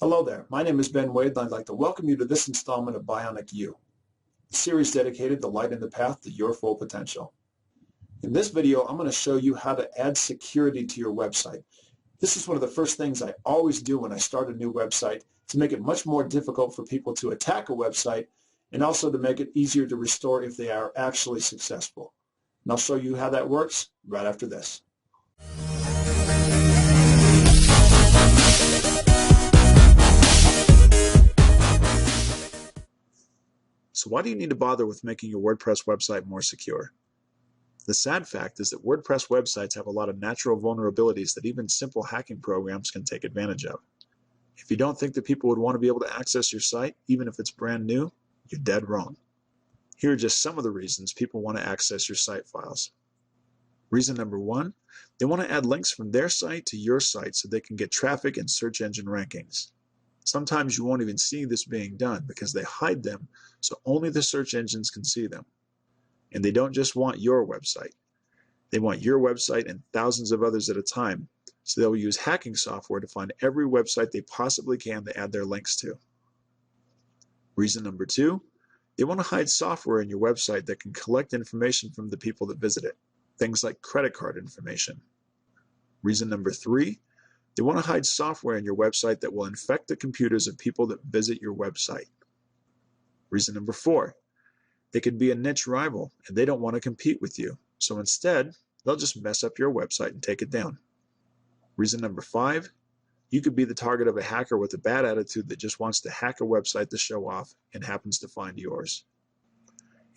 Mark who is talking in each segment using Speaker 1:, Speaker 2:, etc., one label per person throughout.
Speaker 1: Hello there, my name is Ben Wade and I'd like to welcome you to this installment of Bionic You, a series dedicated to lighting the path to your full potential. In this video, I'm going to show you how to add security to your website. This is one of the first things I always do when I start a new website to make it much more difficult for people to attack a website and also to make it easier to restore if they are actually successful. And I'll show you how that works right after this.
Speaker 2: So why do you need to bother with making your WordPress website more secure? The sad fact is that WordPress websites have a lot of natural vulnerabilities that even simple hacking programs can take advantage of. If you don't think that people would want to be able to access your site, even if it's brand new, you're dead wrong. Here are just some of the reasons people want to access your site files. Reason number one, they want to add links from their site to your site so they can get traffic and search engine rankings. Sometimes you won't even see this being done because they hide them so only the search engines can see them. And they don't just want your website. They want your website and thousands of others at a time, so they'll use hacking software to find every website they possibly can to add their links to. Reason number two, they want to hide software in your website that can collect information from the people that visit it, things like credit card information. Reason number three, they want to hide software in your website that will infect the computers of people that visit your website. Reason number four, they could be a niche rival and they don't want to compete with you. So instead, they'll just mess up your website and take it down. Reason number five, you could be the target of a hacker with a bad attitude that just wants to hack a website to show off and happens to find yours.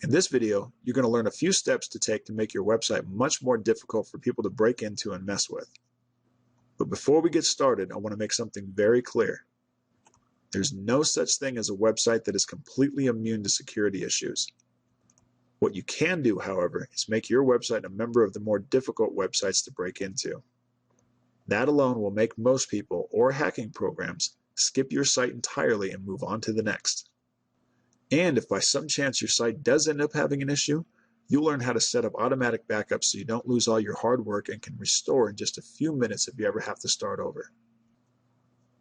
Speaker 2: In this video, you're going to learn a few steps to take to make your website much more difficult for people to break into and mess with. But before we get started, I want to make something very clear. There's no such thing as a website that is completely immune to security issues. What you can do, however, is make your website a member of the more difficult websites to break into. That alone will make most people or hacking programs skip your site entirely and move on to the next. And if by some chance your site does end up having an issue, you'll learn how to set up automatic backups so you don't lose all your hard work and can restore in just a few minutes if you ever have to start over.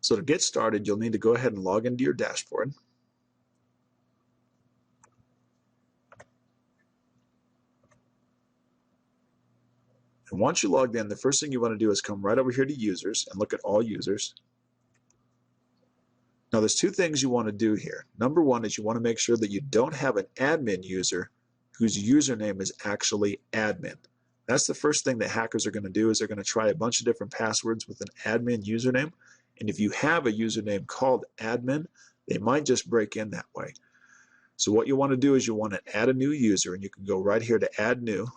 Speaker 2: So to get started, you'll need to go ahead and log into your dashboard. And once you're logged in, the first thing you want to do is come right over here to Users and look at All Users. Now there's two things you want to do here. Number one is you want to make sure that you don't have an admin user whose username is actually admin. That's the first thing that hackers are going to do, is they're going to try a bunch of different passwords with an admin username. And if you have a username called admin, they might just break in that way. So what you want to do is you want to add a new user, and you can go right here to Add New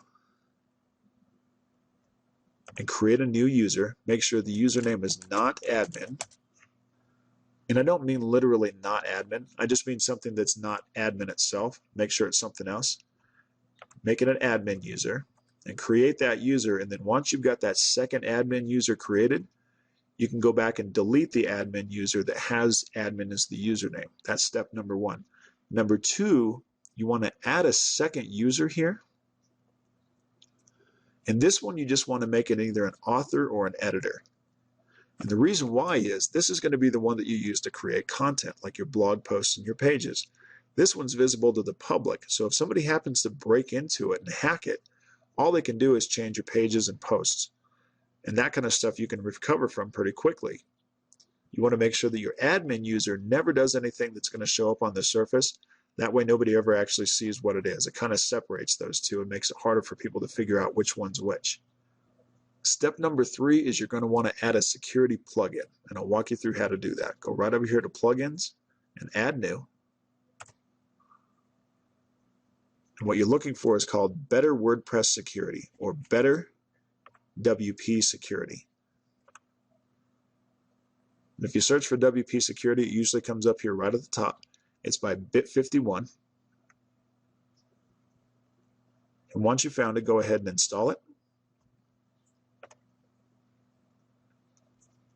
Speaker 2: and create a new user. Make sure the username is not admin. And I don't mean literally not admin. I just mean something that's not admin itself. Make sure it's something else. Make it an admin user and create that user. And then once you've got that second admin user created, you can go back and delete the admin user that has admin as the username. That's step number one. Number two, you want to add a second user here. And this one, you just want to make it either an author or an editor. And the reason why is this is going to be the one that you use to create content, like your blog posts and your pages. This one's visible to the public, so if somebody happens to break into it and hack it, all they can do is change your pages and posts. And that kind of stuff you can recover from pretty quickly. You want to make sure that your admin user never does anything that's going to show up on the surface. That way nobody ever actually sees what it is. It kind of separates those two and makes it harder for people to figure out which one's which. Step number three is you're going to want to add a security plugin, and I'll walk you through how to do that. Go right over here to Plugins and Add New. And what you're looking for is called Better WordPress Security, or Better WP Security. And if you search for WP Security, it usually comes up here right at the top. It's by Bit51. And once you found it, go ahead and install it.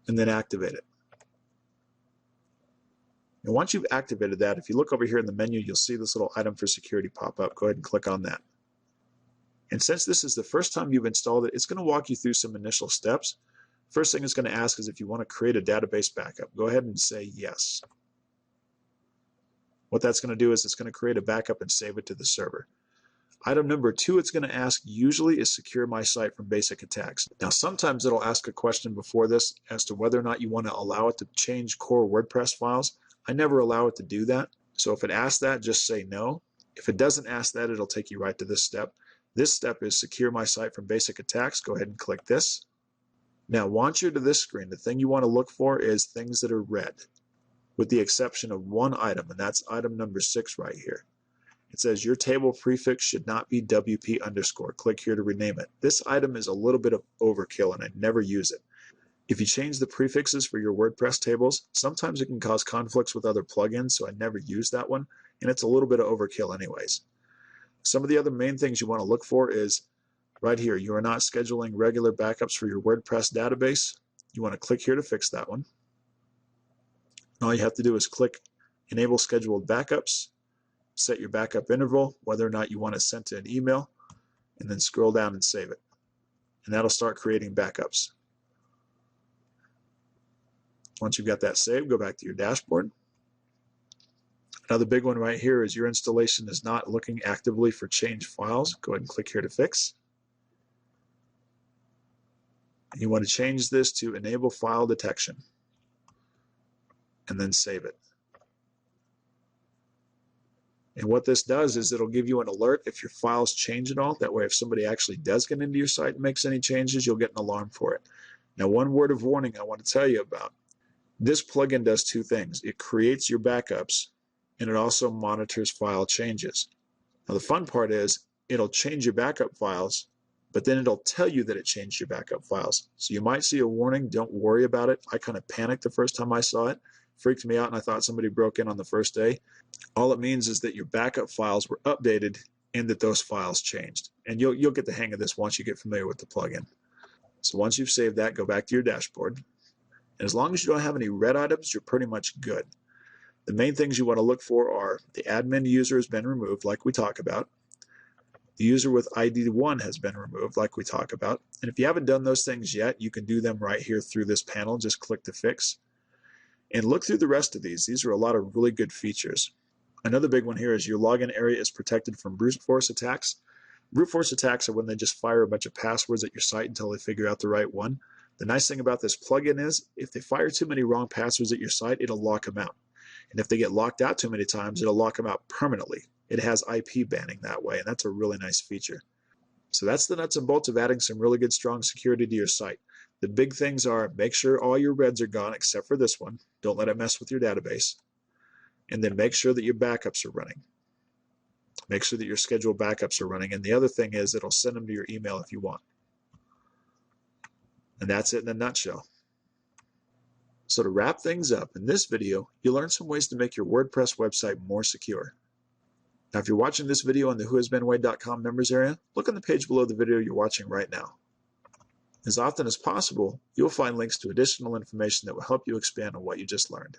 Speaker 2: And then activate it. And once you've activated that, if you look over here in the menu, you'll see this little item for security pop up. Go ahead and click on that. And since this is the first time you've installed it, it's going to walk you through some initial steps. First thing it's going to ask is if you want to create a database backup. Go ahead and say yes. What that's going to do is it's going to create a backup and save it to the server. Item number 2 it's going to ask usually is secure my site from basic attacks. Now sometimes it'll ask a question before this as to whether or not you want to allow it to change core WordPress files. I never allow it to do that. So if it asks that, just say no. If it doesn't ask that, it'll take you right to this step. This step is secure my site from basic attacks. Go ahead and click this. Now once you're to this screen, the thing you want to look for is things that are red, with the exception of one item, and that's item number 6 right here. It says your table prefix should not be WP_. Click here to rename it. This item is a little bit of overkill and I never use it. If you change the prefixes for your WordPress tables, sometimes it can cause conflicts with other plugins, so I never use that one, and it's a little bit of overkill anyways. Some of the other main things you want to look for is right here, you are not scheduling regular backups for your WordPress database. You want to click here to fix that one. All you have to do is click Enable Scheduled Backups, set your backup interval, whether or not you want it sent to an email, and then scroll down and save it. And that'll start creating backups. Once you've got that saved, go back to your dashboard. Another big one right here is your installation is not looking actively for changed files. Go ahead and click here to fix. And you want to change this to Enable File Detection, and then save it. And what this does is it'll give you an alert if your files change at all. That way if somebody actually does get into your site and makes any changes, you'll get an alarm for it. Now one word of warning I want to tell you about. This plugin does 2 things. It creates your backups and it also monitors file changes. Now the fun part is it'll change your backup files, but then it'll tell you that it changed your backup files. So you might see a warning. Don't worry about it. I kind of panicked the first time I saw it. Freaked me out and I thought somebody broke in on the first day. All it means is that your backup files were updated and that those files changed. And you'll get the hang of this once you get familiar with the plugin. So once you've saved that, go back to your dashboard. And as long as you don't have any red items, you're pretty much good. The main things you want to look for are the admin user has been removed, like we talk about. The user with ID 1 has been removed, like we talk about. And if you haven't done those things yet, you can do them right here through this panel. Just click to fix. And look through the rest of these. These are a lot of really good features. Another big one here is your login area is protected from brute force attacks. Brute force attacks are when they just fire a bunch of passwords at your site until they figure out the right one. The nice thing about this plugin is if they fire too many wrong passwords at your site, it'll lock them out. And if they get locked out too many times, it'll lock them out permanently. It has IP banning that way, and that's a really nice feature. So that's the nuts and bolts of adding some really good strong security to your site. The big things are make sure all your reds are gone except for this one. Don't let it mess with your database. And then make sure that your backups are running. Make sure that your scheduled backups are running. And the other thing is it'll send them to your email if you want. And that's it in a nutshell. So to wrap things up, in this video, you learned some ways to make your WordPress website more secure. Now, if you're watching this video on the WhoIsBenWehde.com members area, look on the page below the video you're watching right now. As often as possible, you'll find links to additional information that will help you expand on what you just learned.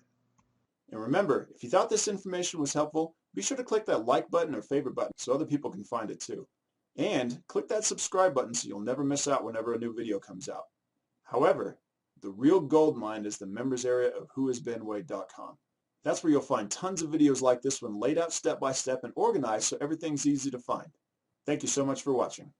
Speaker 1: And remember, if you thought this information was helpful, be sure to click that like button or favorite button so other people can find it too. And click that subscribe button so you'll never miss out whenever a new video comes out. However, the real gold mine is the members area of WhoIsBenWehde.com. That's where you'll find tons of videos like this one laid out step by step and organized so everything's easy to find. Thank you so much for watching.